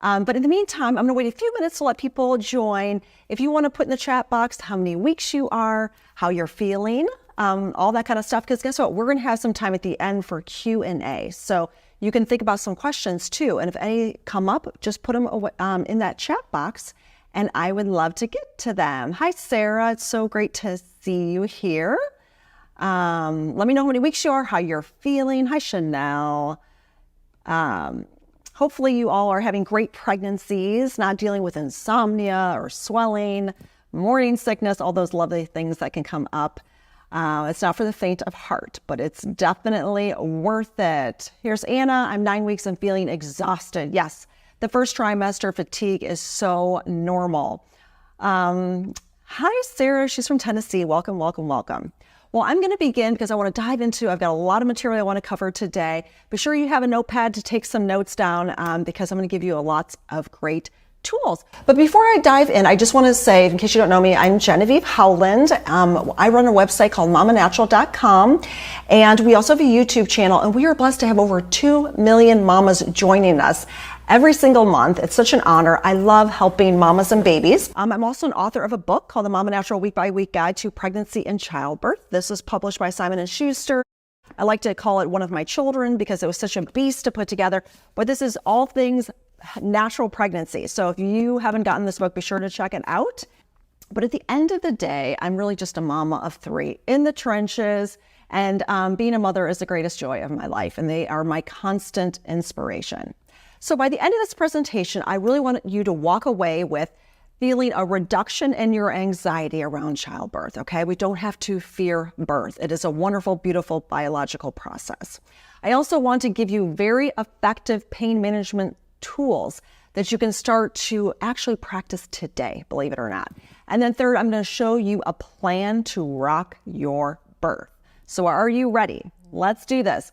But in the meantime, I'm going to wait a few minutes to let people join. If you want to put in the chat box how many weeks you are, how you're feeling, all that kind of stuff, because guess what? We're going to have some time at the end for Q&A. So you can think about some questions too. And if any come up, just put them in that chat box and I would love to get to them. Hi, Sarah. It's so great to see you here. Let me know how many weeks you are, how you're feeling. Hi, Chanel. Hopefully you all are having great pregnancies, not dealing with insomnia or swelling, morning sickness, all those lovely things that can come up. It's not for the faint of heart, but it's definitely worth it. Here's Anna. I'm 9 weeks and feeling exhausted. Yes, the first trimester fatigue is so normal. Hi, Sarah. She's from Tennessee. Welcome, welcome, welcome. Well, I'm going to begin because I want to dive into, I've got a lot of material I want to cover today. Be sure you have a notepad to take some notes down because I'm going to give you lots of great tools. But before I dive in, I just want to say, in case you don't know me, I'm Genevieve Howland. I run a website called mamanatural.com, and we also have a YouTube channel, and we are blessed to have over 2 million mamas joining us every single month. It's such an honor. I love helping mamas and babies. I'm also an author of a book called The Mama Natural Week by Week Guide to Pregnancy and Childbirth. This is published by Simon & Schuster. I like to call it one of my children because it was such a beast to put together, but this is all things natural pregnancy. So if you haven't gotten this book, be sure to check it out. But at the end of the day, I'm really just a mama of 3 in the trenches, and being a mother is the greatest joy of my life, and they are my constant inspiration. So by the end of this presentation, I really want you to walk away with feeling a reduction in your anxiety around childbirth, okay? We don't have to fear birth. It is a wonderful, beautiful biological process. I also want to give you very effective pain management tools that you can start to actually practice today, believe it or not. And then third, I'm going to show you a plan to rock your birth. So are you ready? Let's do this.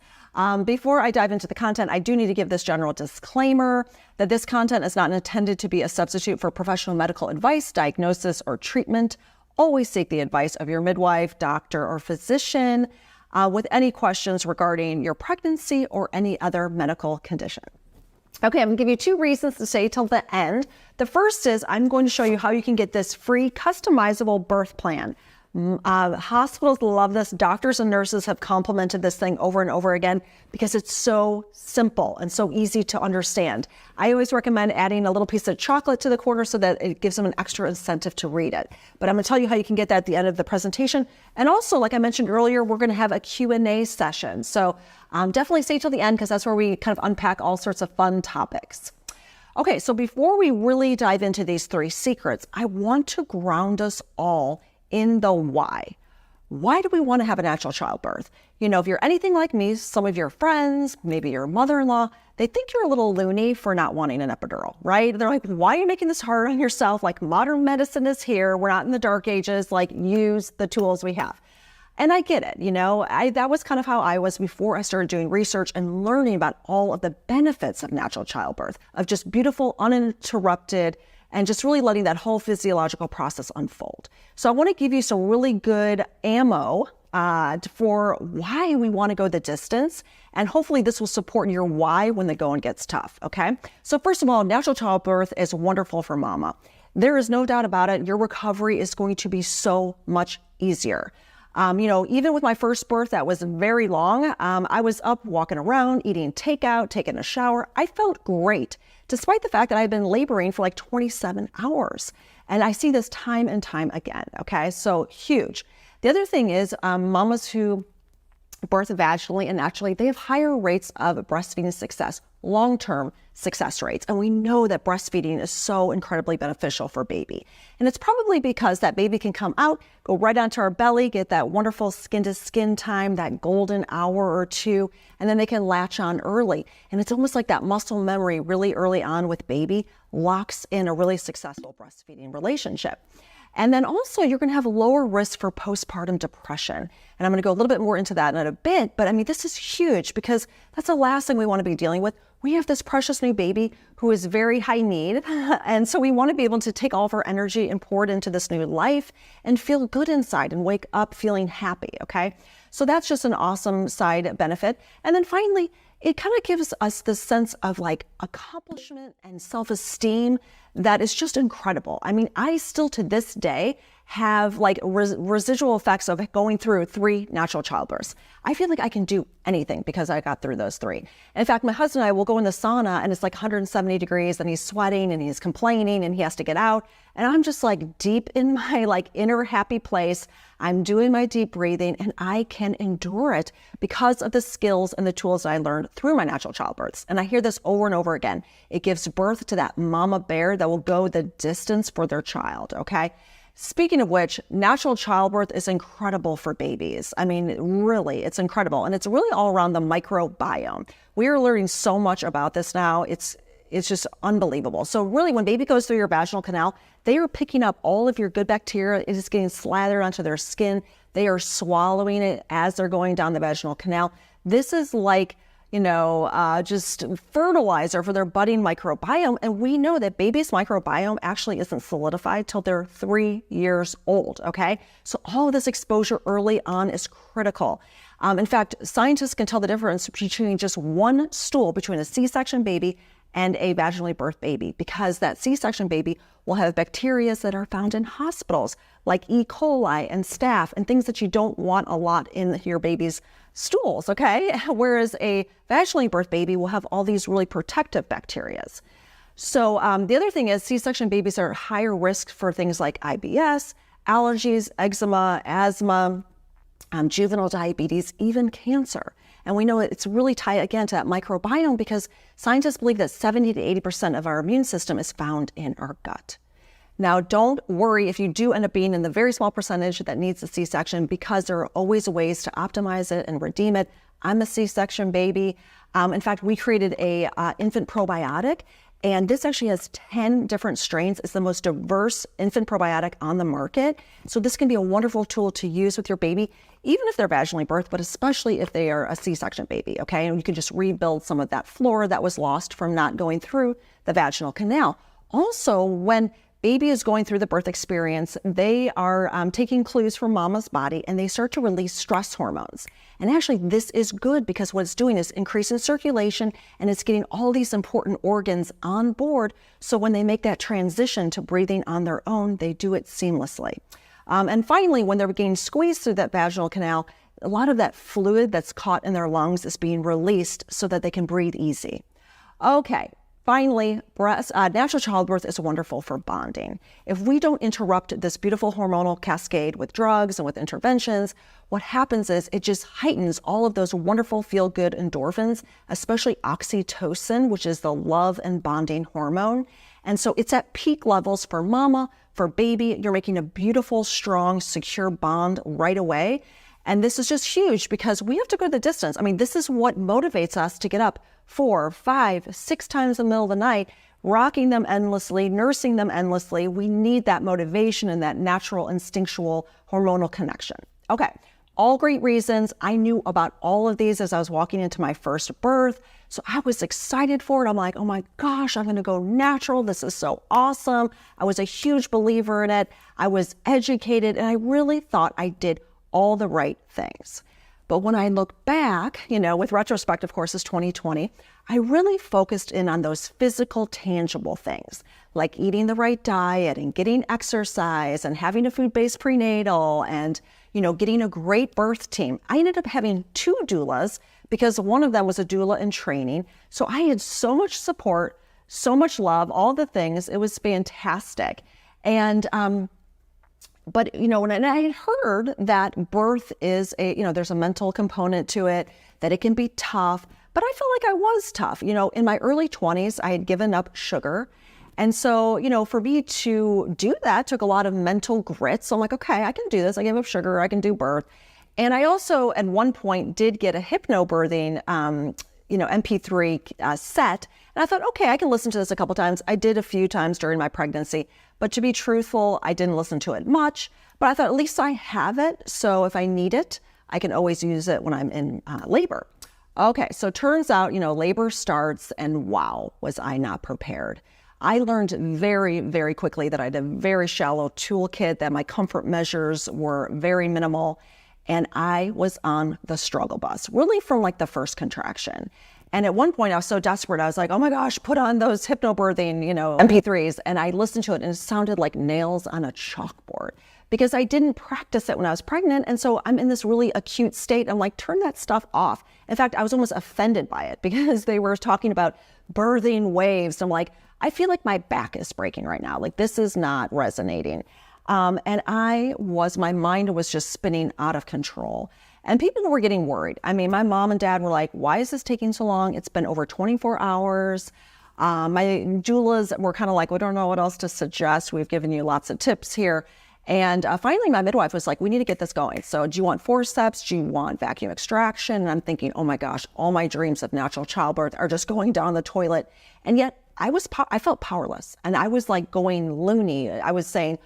Before I dive into the content, I do need to give this general disclaimer that this content is not intended to be a substitute for professional medical advice, diagnosis, or treatment. Always seek the advice of your midwife, doctor, or physician with any questions regarding your pregnancy or any other medical condition. Okay, I'm gonna give you 2 reasons to stay till the end. The first is I'm going to show you how you can get this free customizable birth plan. Hospitals love this. Doctors and nurses have complimented this thing over and over again because it's so simple and so easy to understand. I always recommend adding a little piece of chocolate to the corner so that it gives them an extra incentive to read it. But I'm going to tell you how you can get that at the end of the presentation. And also, like I mentioned earlier, we're going to have a Q&A session. So definitely stay till the end because that's where we kind of unpack all sorts of fun topics. Okay, so before we really dive into these 3 secrets, I want to ground us all in the why. Why do we want to have a natural childbirth? You know, if you're anything like me, some of your friends, maybe your mother-in-law, they think you're a little loony for not wanting an epidural, right? They're like, why are you making this hard on yourself? Like, modern medicine is here. We're not in the dark ages. Like, use the tools we have. And I get it, you know, that was kind of how I was before I started doing research and learning about all of the benefits of natural childbirth, of just beautiful, uninterrupted, and just really letting that whole physiological process unfold. So I want to give you some really good ammo for why we want to go the distance. And hopefully this will support your why when the going gets tough, okay? So first of all, natural childbirth is wonderful for mama. There is no doubt about it. Your recovery is going to be so much easier. You know, even with my first birth, that was very long. I was up walking around, eating takeout, taking a shower. I felt great, despite the fact that I've been laboring for like 27 hours. And I see this time and time again, okay? So huge. The other thing is mamas who birth vaginally and naturally, they have higher rates of breastfeeding success, long-term success rates. And we know that breastfeeding is so incredibly beneficial for baby. And it's probably because that baby can come out, go right onto our belly, get that wonderful skin to skin time, that golden hour or 2, and then they can latch on early. And it's almost like that muscle memory really early on with baby locks in a really successful breastfeeding relationship. And then also you're going to have lower risk for postpartum depression. And I'm going to go a little bit more into that in a bit, but I mean, this is huge because that's the last thing we want to be dealing with. We have this precious new baby who is very high need. And so we want to be able to take all of our energy and pour it into this new life and feel good inside and wake up feeling happy. Okay. So that's just an awesome side benefit. And then finally, it kind of gives us this sense of like accomplishment and self-esteem that is just incredible. I mean, I still to this day have like residual effects of going through 3 natural childbirths. I feel like I can do anything because I got through those 3. In fact, my husband and I will go in the sauna and it's like 170 degrees and he's sweating and he's complaining and he has to get out. And I'm just like deep in my like inner happy place. I'm doing my deep breathing and I can endure it because of the skills and the tools that I learned through my natural childbirths. And I hear this over and over again. It gives birth to that mama bear that will go the distance for their child, okay? Speaking of which, natural childbirth is incredible for babies. I mean, really, it's incredible. And it's really all around the microbiome. We are learning so much about this now. It's just unbelievable. So really, when baby goes through your vaginal canal, they are picking up all of your good bacteria. It is getting slathered onto their skin. They are swallowing it as they're going down the vaginal canal. This is like, just fertilizer for their budding microbiome. And we know that baby's microbiome actually isn't solidified till they're 3 years old, okay? So all of this exposure early on is critical. In fact, scientists can tell the difference between just one stool between a C-section baby and a vaginally birthed baby, because that C-section baby will have bacteria that are found in hospitals, like E. coli and staph and things that you don't want a lot in your baby's stools, okay? Whereas a vaginally birthed baby will have all these really protective bacteria. So the other thing is C-section babies are at higher risk for things like IBS, allergies, eczema, asthma, juvenile diabetes, even cancer. And we know it's really tied again to that microbiome because scientists believe that 70 to 80% of our immune system is found in our gut. Now, don't worry if you do end up being in the very small percentage that needs a C-section, because there are always ways to optimize it and redeem it. I'm a C-section baby. In fact, we created a infant probiotic, and this actually has 10 different strains. It's the most diverse infant probiotic on the market. So this can be a wonderful tool to use with your baby, even if they're vaginally birthed, but especially if they are a C-section baby, okay? And you can just rebuild some of that flora that was lost from not going through the vaginal canal. Also, when baby is going through the birth experience, they are taking clues from mama's body and they start to release stress hormones. And actually this is good because what it's doing is increasing circulation and it's getting all these important organs on board. So when they make that transition to breathing on their own, they do it seamlessly. And finally, when they're getting squeezed through that vaginal canal, a lot of that fluid that's caught in their lungs is being released so that they can breathe easy. Okay. Finally, natural childbirth is wonderful for bonding. If we don't interrupt this beautiful hormonal cascade with drugs and with interventions, what happens is it just heightens all of those wonderful feel-good endorphins, especially oxytocin, which is the love and bonding hormone. And so it's at peak levels for mama, for baby. You're making a beautiful, strong, secure bond right away. And this is just huge because we have to go the distance. I mean, this is what motivates us to get up 4, 5, 6 times in the middle of the night, rocking them endlessly, nursing them endlessly. We need that motivation and that natural instinctual hormonal connection. Okay, all great reasons. I knew about all of these as I was walking into my first birth. So I was excited for it. I'm like, oh my gosh, I'm gonna go natural. This is so awesome. I was a huge believer in it. I was educated and I really thought I did all the right things. But when I look back, with retrospect, of course, is 2020, I really focused in on those physical, tangible things like eating the right diet and getting exercise and having a food-based prenatal and, getting a great birth team. I ended up having 2 doulas because one of them was a doula in training. So I had so much support, so much love, all the things. It was fantastic. And, but, when I had heard that birth is there's a mental component to it, that it can be tough, but I felt like I was tough. In my early 20s, I had given up sugar. And so, for me to do that took a lot of mental grit. So I'm like, okay, I can do this. I gave up sugar. I can do birth. And I also, at one point, did get a hypnobirthing, MP3 set. And I thought, okay, I can listen to this a couple times. I did a few times during my pregnancy. But to be truthful, I didn't listen to it much. But I thought, at least I have it. So if I need it, I can always use it when I'm in labor. Okay, so turns out, labor starts and wow, was I not prepared. I learned very, very quickly that I had a very shallow toolkit, that my comfort measures were very minimal. And I was on the struggle bus, really from like the first contraction. And at one point I was so desperate. I was like, oh my gosh, put on those hypnobirthing, MP3s. And I listened to it and it sounded like nails on a chalkboard because I didn't practice it when I was pregnant. And so I'm in this really acute state. I'm like, turn that stuff off. In fact, I was almost offended by it because they were talking about birthing waves. I'm like, I feel like my back is breaking right now. Like this is not resonating. And my mind was just spinning out of control. And people were getting worried. I mean, my mom and dad were like, why is this taking so long? It's been over 24 hours. My doulas were kind of like, we don't know what else to suggest. We've given you lots of tips here. And finally, my midwife was like, we need to get this going. So do you want forceps? Do you want vacuum extraction? And I'm thinking, oh my gosh, all my dreams of natural childbirth are just going down the toilet. And yet I felt powerless. And I was like going loony. I was saying,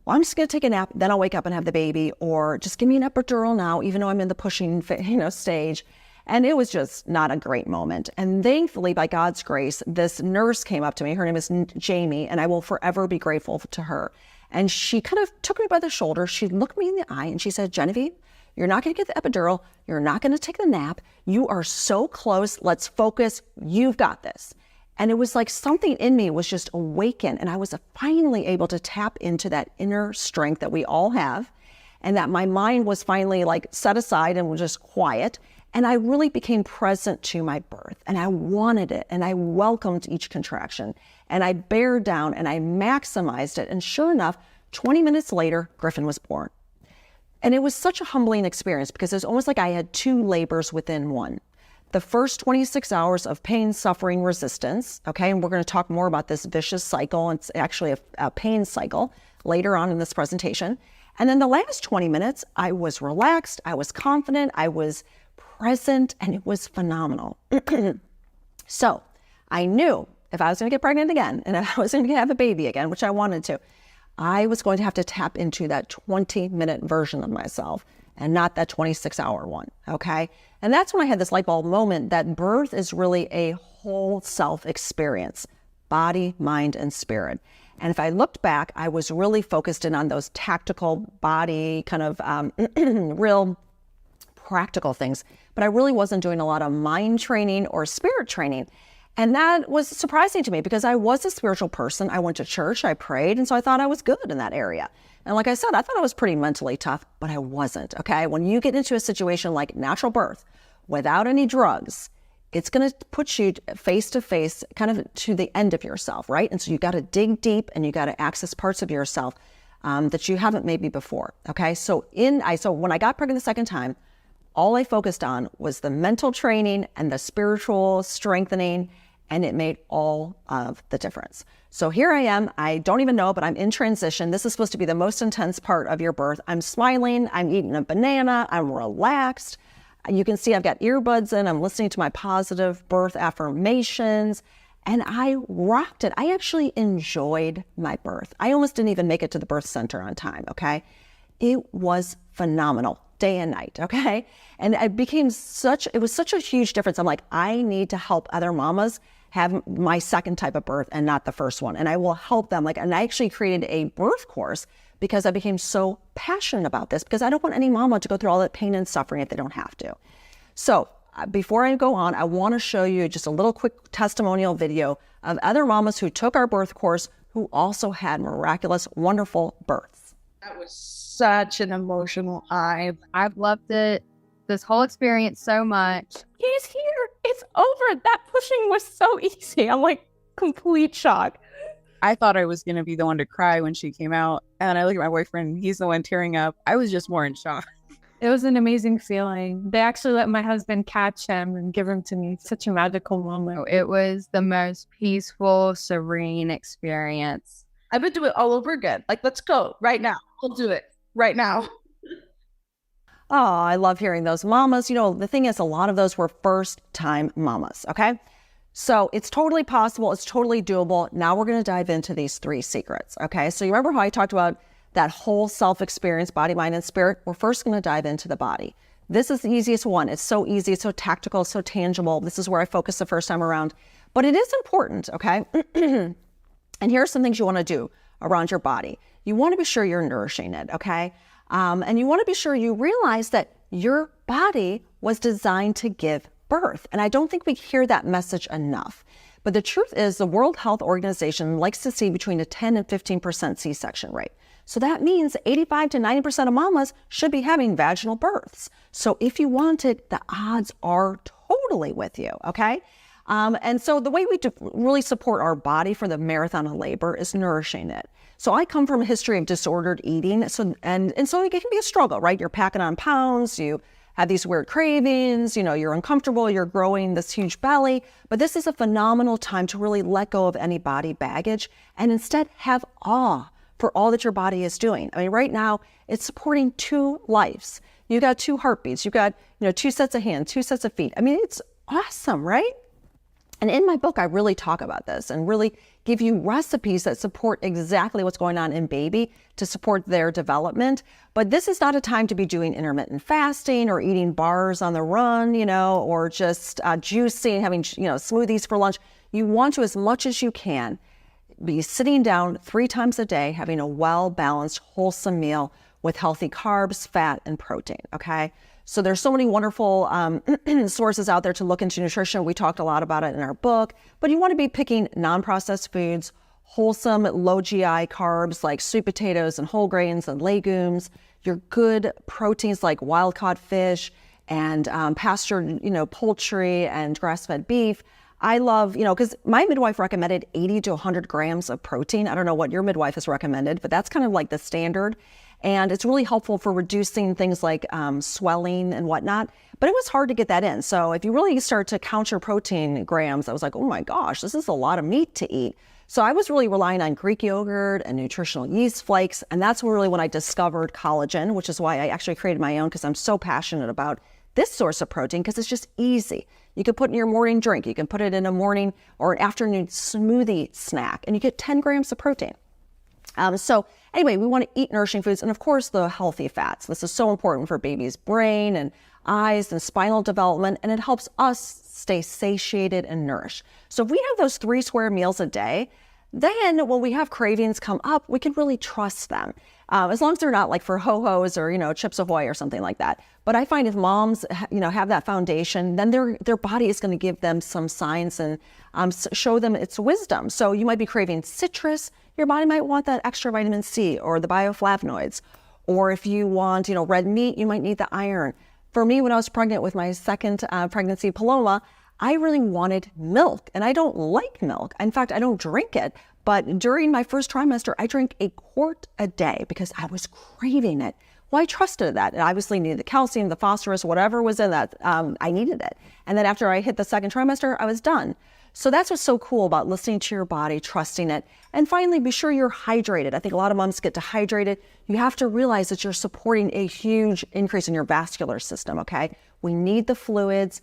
well, I'm just going to take a nap, then I'll wake up and have the baby, or just give me an epidural now, even though I'm in the pushing, stage. And it was just not a great moment. And thankfully, by God's grace, this nurse came up to me. Her name is Jamie, and I will forever be grateful to her. And she kind of took me by the shoulder. She looked me in the eye and she said, Genevieve, you're not going to get the epidural. You're not going to take the nap. You are so close. Let's focus. You've got this. And it was like something in me was just awakened, and I was finally able to tap into that inner strength that we all have, and that my mind was finally like set aside and was just quiet. And I really became present to my birth, and I wanted it, and I welcomed each contraction, and I bared down and I maximized it. And sure enough, 20 minutes later, Griffin was born. And it was such a humbling experience because it was almost like I had two labors within one. The first 26 hours of pain, suffering, resistance, okay? And we're going to talk more about this vicious cycle. It's actually a pain cycle later on in this presentation. And then the last 20 minutes, I was relaxed, I was confident, I was present, and it was phenomenal. So I knew if I was going to get pregnant again, and if I was going to have a baby again, which I wanted to, I was going to have to tap into that 20-minute version of myself and not that 26-hour one, okay? And that's when I had this light bulb moment that birth is really a whole self experience, body, mind, and spirit. And if I looked back, I was really focused in on those tactical body kind of real practical things, but I really wasn't doing a lot of mind training or spirit training. And that was surprising to me because I was a spiritual person. I went to church, I prayed, and so I thought I was good in that area. And like I said, I thought I was pretty mentally tough, but I wasn't, okay? When you get into a situation like natural birth without any drugs, it's going to put you face to face, kind of to the end of yourself, right? And so you got to dig deep and you got to access parts of yourself that you haven't maybe before, okay? So when I got pregnant the second time, all I focused on was the mental training and the spiritual strengthening, and it made all of the difference. So here I am, I don't even know, but I'm in transition. This is supposed to be the most intense part of your birth. I'm smiling, I'm eating a banana, I'm relaxed. You can see I've got earbuds in, I'm listening to my positive birth affirmations, and I rocked it. I actually enjoyed my birth. I almost didn't even make it to the birth center on time, okay? It was phenomenal, day and night, okay? And it was such a huge difference. I'm like, I need to help other mamas have my second type of birth and not the first one. And I will help them. And I actually created a birth course because I became so passionate about this because I don't want any mama to go through all that pain and suffering if they don't have to. So before I go on, I want to show you just a little quick testimonial video of other mamas who took our birth course who also had miraculous, wonderful births. That was such an emotional eye. I've loved it, this whole experience so much. He's here. It's over. That pushing was so easy. I'm like complete shock. I thought I was going to be the one to cry when she came out. And I look at my boyfriend, he's the one tearing up. I was just more in shock. It was an amazing feeling. They actually let my husband catch him and give him to me. Such a magical moment. It was the most peaceful, serene experience. I would do it all over again. Like, let's go right now. We'll do it right now. Oh, I love hearing those mamas. The thing is, a lot of those were first-time mamas, okay? So it's totally possible. It's totally doable. Now we're going to dive into these 3 secrets, okay? So you remember how I talked about that whole self-experience, body, mind, and spirit? We're first going to dive into the body. This is the easiest one. It's so easy. It's so tactical, so tangible. This is where I focused the first time around. But it is important, okay? And here are some things you want to do around your body. You want to be sure you're nourishing it, okay? And you want to be sure you realize that your body was designed to give birth. And I don't think we hear that message enough. But the truth is the World Health Organization likes to see between a 10 and 15% C-section rate. So that means 85 to 90% of mamas should be having vaginal births. So if you want it, the odds are totally with you, okay? And so the way we really support our body for the marathon of labor is nourishing it. So I come from a history of disordered eating. So it can be a struggle, right? You're packing on pounds, you have these weird cravings, you're uncomfortable, you're growing this huge belly. But this is a phenomenal time to really let go of any body baggage and instead have awe for all that your body is doing. I mean, right now it's supporting 2 lives. You got 2 heartbeats, you've got, 2 sets of hands, 2 sets of feet. I mean, it's awesome, right? And in my book, I really talk about this and really give you recipes that support exactly what's going on in baby to support their development. But this is not a time to be doing intermittent fasting or eating bars on the run, or just juicing, having, smoothies for lunch. You want to, as much as you can, be sitting down 3 times a day, having a well-balanced, wholesome meal with healthy carbs, fat, and protein, okay? So there's so many wonderful sources out there to look into nutrition. We talked a lot about it in our book, but you want to be picking non-processed foods, wholesome, low GI carbs like sweet potatoes and whole grains and legumes, your good proteins like wild-caught fish and pastured, poultry and grass-fed beef. I love, because my midwife recommended 80 to 100 grams of protein. I don't know what your midwife has recommended, but that's kind of like the standard. And it's really helpful for reducing things like swelling and whatnot. But it was hard to get that in. So if you really start to count your protein grams, I was like, oh my gosh, this is a lot of meat to eat. So I was really relying on Greek yogurt and nutritional yeast flakes. And that's really when I discovered collagen, which is why I actually created my own, because I'm so passionate about this source of protein, because it's just easy. You can put in your morning drink. You can put it in a morning or an afternoon smoothie snack, and you get 10 grams of protein. So anyway, we want to eat nourishing foods and, of course, the healthy fats. This is so important for baby's brain and eyes and spinal development, and it helps us stay satiated and nourished. So if we have those 3 square meals a day, then when we have cravings come up, we can really trust them. As long as they're not like for Ho-Hos or, Chips Ahoy or something like that. But I find if moms, have that foundation, then their body is going to give them some signs and show them its wisdom. So you might be craving citrus. Your body might want that extra vitamin C or the bioflavonoids. Or if you want, red meat, you might need the iron. For me, when I was pregnant with my second pregnancy, Paloma, I really wanted milk, and I don't like milk. In fact, I don't drink it. But during my first trimester, I drank a quart a day because I was craving it. Well, I trusted that. And obviously needed the calcium, the phosphorus, whatever was in that, I needed it. And then after I hit the second trimester, I was done. So that's what's so cool about listening to your body, trusting it. And finally, be sure you're hydrated. I think a lot of moms get dehydrated. You have to realize that you're supporting a huge increase in your vascular system, okay? We need the fluids.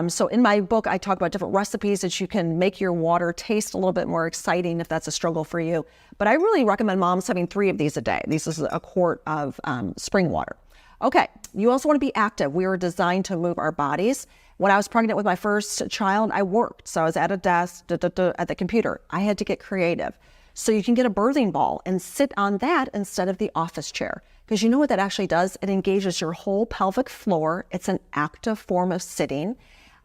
So in my book, I talk about different recipes that you can make your water taste a little bit more exciting if that's a struggle for you. But I really recommend moms having 3 of these a day. This is a quart of spring water. Okay, you also want to be active. We were designed to move our bodies. When I was pregnant with my first child, I worked. So I was at a desk, at the computer. I had to get creative. So you can get a birthing ball and sit on that instead of the office chair. Because you know what that actually does? It engages your whole pelvic floor. It's an active form of sitting.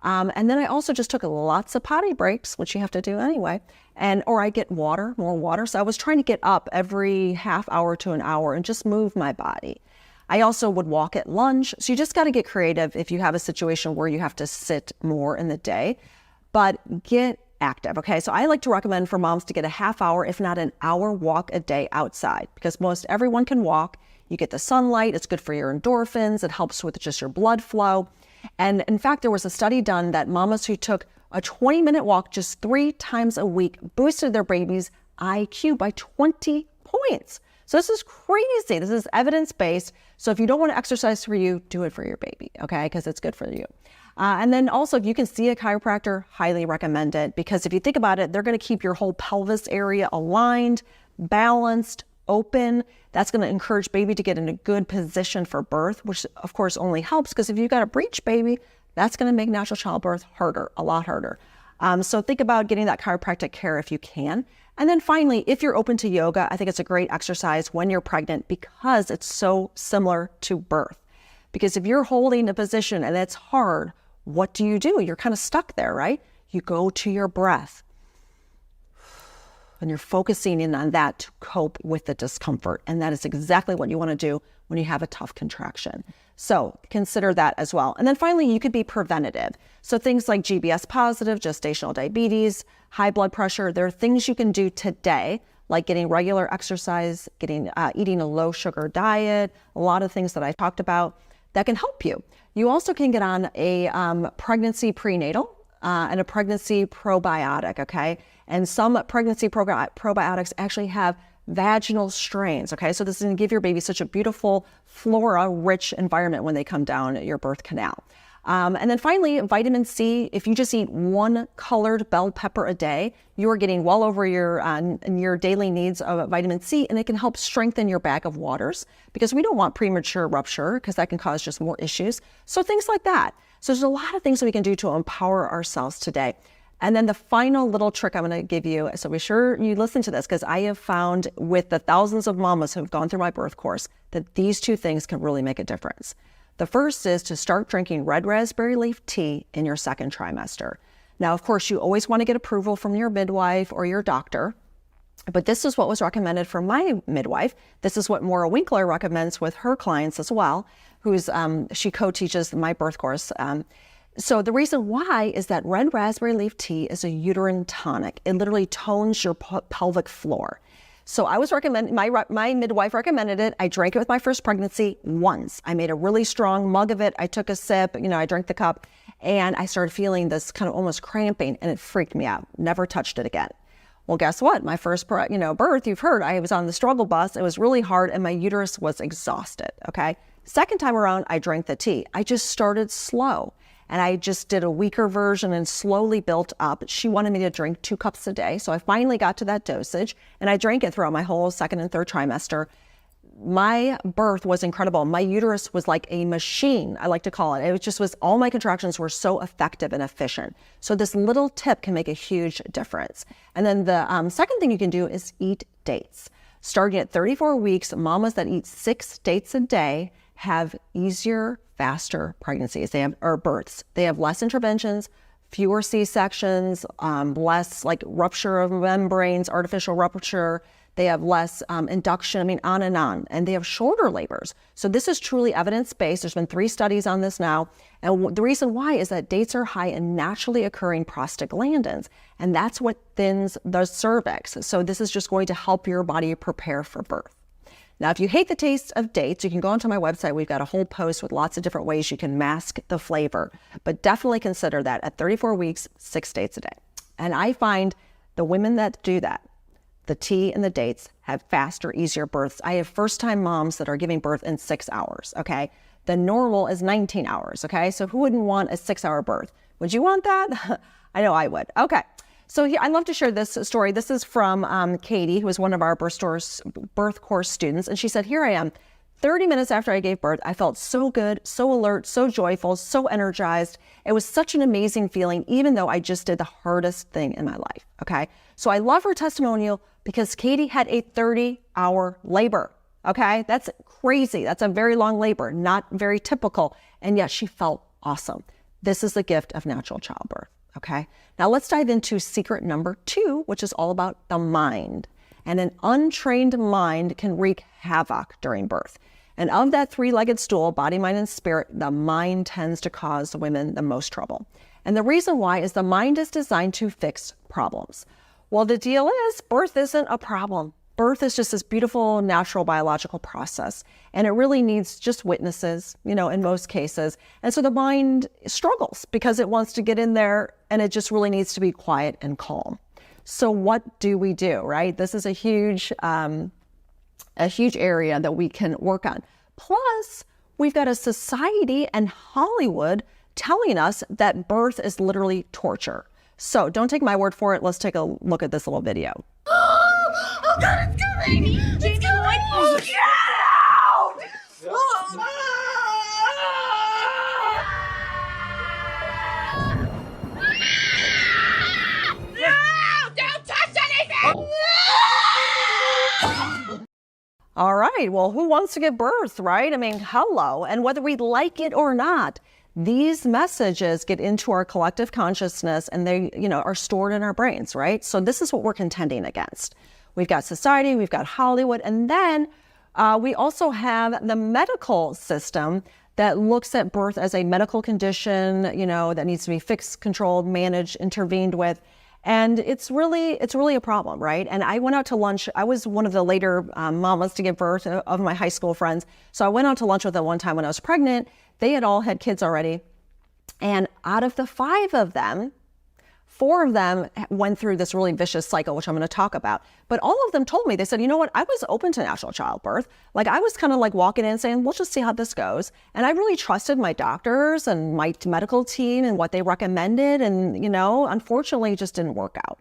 And then I also just took lots of potty breaks, which you have to do anyway. Or I get more water. So I was trying to get up every half hour to an hour and just move my body. I also would walk at lunch. So you just got to get creative if you have a situation where you have to sit more in the day, but get active. Okay. So I like to recommend for moms to get a half hour, if not an hour walk a day outside, because most everyone can walk. You get the sunlight. It's good for your endorphins. It helps with just your blood flow. And in fact, there was a study done that mamas who took a 20-minute walk just 3 times a week boosted their baby's IQ by 20 points. So this is crazy. This is evidence-based. So if you don't want to exercise for you, do it for your baby, okay? Because it's good for you. And then also, if you can see a chiropractor, highly recommend it. Because if you think about it, they're going to keep your whole pelvis area aligned, balanced, open. That's going to encourage baby to get in a good position for birth, which of course only helps because if you've got a breech baby, that's going to make natural childbirth harder, a lot harder. So think about getting that chiropractic care if you can. And then finally, if you're open to yoga, I think it's a great exercise when you're pregnant because it's so similar to birth. Because if you're holding a position and it's hard, what do? You're kind of stuck there, right? You go to your breath. And you're focusing in on that to cope with the discomfort. And that is exactly what you want to do when you have a tough contraction. So consider that as well. And then finally, you could be preventative. So things like GBS positive, gestational diabetes, high blood pressure, there are things you can do today, like getting regular exercise, eating a low sugar diet, a lot of things that I talked about that can help you. You also can get on a pregnancy prenatal and a pregnancy probiotic, okay? And some pregnancy probiotics actually have vaginal strains, okay? So this is gonna give your baby such a beautiful flora-rich environment when they come down your birth canal. And then finally, vitamin C, if you just eat one colored bell pepper a day, you are getting well over your daily needs of vitamin C, and it can help strengthen your bag of waters because we don't want premature rupture because that can cause just more issues. So things like that. So there's a lot of things that we can do to empower ourselves today. And then the final little trick I'm going to give you, so be sure you listen to this because I have found with the thousands of mamas who have gone through my birth course that these two things can really make a difference. The first is to start drinking red raspberry leaf tea in your second trimester. Now, of course, you always want to get approval from your midwife or your doctor, but this is what was recommended for my midwife. This is what Maura Winkler recommends with her clients as well, she co-teaches my birth course. So the reason why is that red raspberry leaf tea is a uterine tonic. It literally tones your pelvic floor. So I was recommending, my midwife recommended it. I drank it with my first pregnancy once. I made a really strong mug of it. I took a sip, I drank the cup and I started feeling this kind of almost cramping and it freaked me out. Never touched it again. Well, guess what? My first, birth, you've heard, I was on the struggle bus. It was really hard and my uterus was exhausted, okay? Second time around, I drank the tea. I just started slow. And I just did a weaker version and slowly built up. She wanted me to drink 2 cups a day. So I finally got to that dosage and I drank it throughout my whole second and third trimester. My birth was incredible. My uterus was like a machine, I like to call it. All my contractions were so effective and efficient. So this little tip can make a huge difference. And then the second thing you can do is eat dates. Starting at 34 weeks, mamas that eat 6 dates a day have easier, faster pregnancies. Or births. They have less interventions, fewer C-sections, less like rupture of membranes, artificial rupture. They have less induction, on and on. And they have shorter labors. So this is truly evidence-based. There's been 3 studies on this now. And the reason why is that dates are high in naturally occurring prostaglandins. And that's what thins the cervix. So this is just going to help your body prepare for birth. Now, if you hate the taste of dates, you can go onto my website. We've got a whole post with lots of different ways you can mask the flavor, but definitely consider that at 34 weeks, 6 dates a day. And I find the women that do that, the tea and the dates, have faster, easier births. I have first-time moms that are giving birth in 6 hours, okay? The normal is 19 hours, okay? So who wouldn't want a 6-hour birth? Would you want that? I know I would. Okay. So I love to share this story. This is from Katie, who was one of our birth course students. And she said, here I am, 30 minutes after I gave birth. I felt so good, so alert, so joyful, so energized. It was such an amazing feeling, even though I just did the hardest thing in my life, okay? So I love her testimonial because Katie had a 30-hour labor, okay? That's crazy. That's a very long labor, not very typical. And yet she felt awesome. This is the gift of natural childbirth. Okay, now let's dive into secret number 2, which is all about the mind. And an untrained mind can wreak havoc during birth. And of that 3-legged stool, body, mind, and spirit, the mind tends to cause women the most trouble. And the reason why is the mind is designed to fix problems. Well, the deal is birth isn't a problem. Birth is just this beautiful, natural, biological process. And it really needs just witnesses, in most cases. And so the mind struggles because it wants to get in there and it just really needs to be quiet and calm. So what do we do, right? This is a huge area that we can work on. Plus, we've got a society and Hollywood telling us that birth is literally torture. So don't take my word for it. Let's take a look at this little video. Oh God, it's coming! It's coming! Get out! No! Don't touch anything! All right, well, who wants to give birth, right? Hello. And whether we like it or not, These messages get into our collective consciousness and they, are stored in our brains, right? So this is what we're contending against. We've got society, we've got Hollywood, and then we also have the medical system that looks at birth as a medical condition, that needs to be fixed, controlled, managed, intervened with. And it's really a problem, right? And I went out to lunch. I was one of the later mamas to give birth of my high school friends. So I went out to lunch with them one time when I was pregnant. They had all had kids already. And out of the 5 of them, 4 of them went through this really vicious cycle, which I'm going to talk about. But all of them told me, they said, you know what, I was open to natural childbirth. Like I was kind of like walking in saying, we'll just see how this goes. And I really trusted my doctors and my medical team and what they recommended. And, unfortunately, it just didn't work out.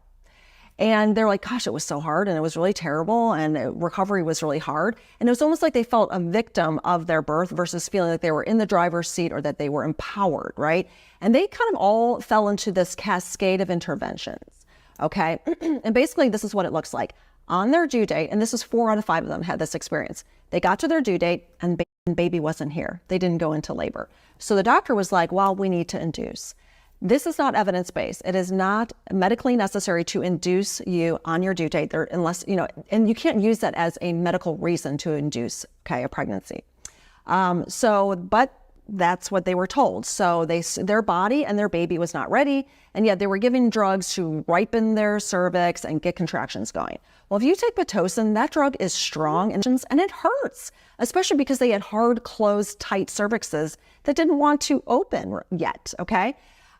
And they're like, gosh, it was so hard and it was really terrible and recovery was really hard. And it was almost like they felt a victim of their birth versus feeling like they were in the driver's seat or that they were empowered, right? And they kind of all fell into this cascade of interventions, okay? And basically this is what it looks like. On their due date, and this is 4 out of 5 of them had this experience, they got to their due date and baby wasn't here. They didn't go into labor. So the doctor was like, well, we need to induce. This is not evidence-based. It is not medically necessary to induce you on your due date unless, and you can't use that as a medical reason to induce, a pregnancy. But that's what they were told. So their body and their baby was not ready, and yet they were giving drugs to ripen their cervix and get contractions going. Well, if you take Pitocin, that drug is strong and it hurts, especially because they had hard, closed, tight cervixes that didn't want to open yet, okay?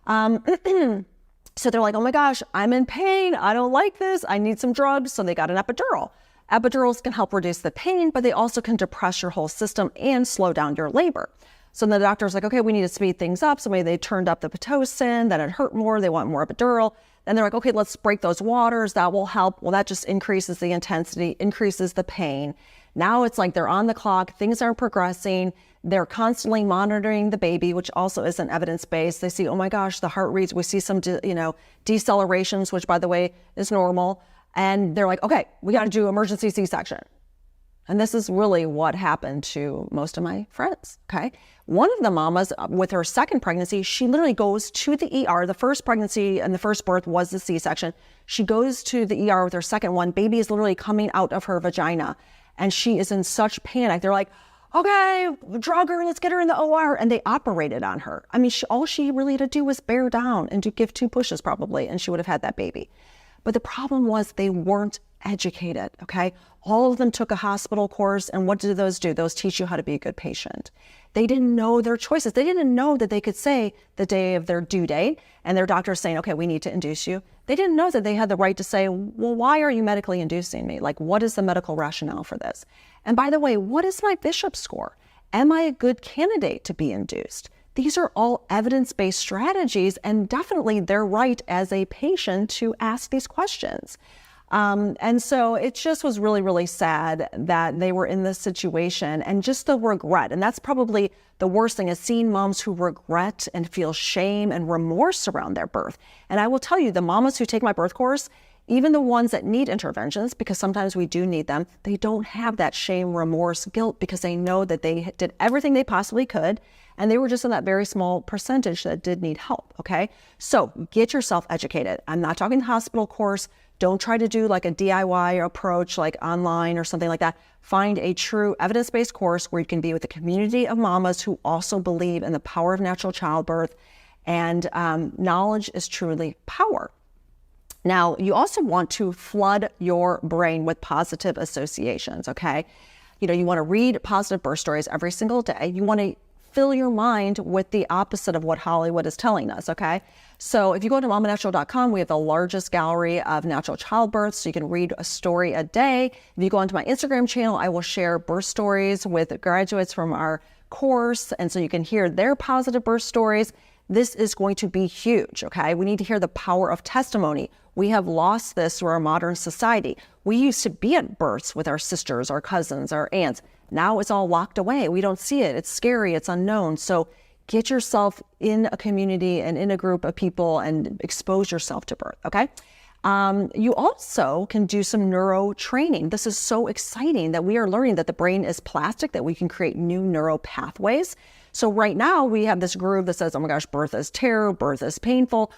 So they're like, oh my gosh, I'm in pain. I don't like this. I need some drugs. So they got an epidural. Epidurals can help reduce the pain, but they also can depress your whole system and slow down your labor. So the doctor's like, okay, we need to speed things up. So maybe they turned up the Pitocin, then it hurt more. They want more epidural. Then they're like, okay, let's break those waters. That will help. Well, that just increases the intensity, increases the pain. Now it's like they're on the clock. Things aren't progressing. They're constantly monitoring the baby, which also isn't evidence-based. They see, oh my gosh, the heart rates. We see some, decelerations, which by the way is normal. And they're like, okay, we got to do emergency C-section. And this is really what happened to most of my friends, okay? One of the mamas with her second pregnancy, she literally goes to the ER. The first pregnancy and the first birth was the C-section. She goes to the ER with her second one. Baby is literally coming out of her vagina. And she is in such panic. They're like, okay, drug her, let's get her in the OR. And they operated on her. I mean, all she really had to do was bear down and give 2 pushes probably, and she would have had that baby. But the problem was they weren't educated, okay? All of them took a hospital course, and what do? Those teach you how to be a good patient. They didn't know their choices. They didn't know that they could say the day of their due date, and their doctor's saying, okay, we need to induce you. They didn't know that they had the right to say, well, why are you medically inducing me? Like, what is the medical rationale for this? And by the way, what is my Bishop score? Am I a good candidate to be induced? These are all evidence-based strategies, and definitely they're right as a patient to ask these questions. And so it just was really, really sad that they were in this situation, and just the regret. And that's probably the worst thing, is seeing moms who regret and feel shame and remorse around their birth. And I will tell you, the mamas who take my birth course, even the ones that need interventions, because sometimes we do need them, they don't have that shame, remorse, guilt, because they know that they did everything they possibly could. And they were just in that very small percentage that did need help, okay? So get yourself educated. I'm not talking hospital course. Don't try to do like a DIY approach, like online or something like that. Find a true evidence-based course where you can be with a community of mamas who also believe in the power of natural childbirth. And knowledge is truly power. Now, you also want to flood your brain with positive associations, okay? You want to read positive birth stories every single day. You want to fill your mind with the opposite of what Hollywood is telling us, okay? So if you go to mamanatural.com, we have the largest gallery of natural childbirth, so you can read a story a day. If you go onto my Instagram channel, I will share birth stories with graduates from our course, and so you can hear their positive birth stories. This is going to be huge, okay? We need to hear the power of testimony. We have lost this through our modern society. We used to be at births with our sisters, our cousins, our aunts. Now it's all locked away. We don't see it. It's scary. It's unknown. So get yourself in a community and in a group of people and expose yourself to birth, okay? You also can do some neuro training. This is so exciting that we are learning that the brain is plastic, that we can create new neural pathways. So right now we have this groove that says, oh my gosh, birth is terror, birth is painful.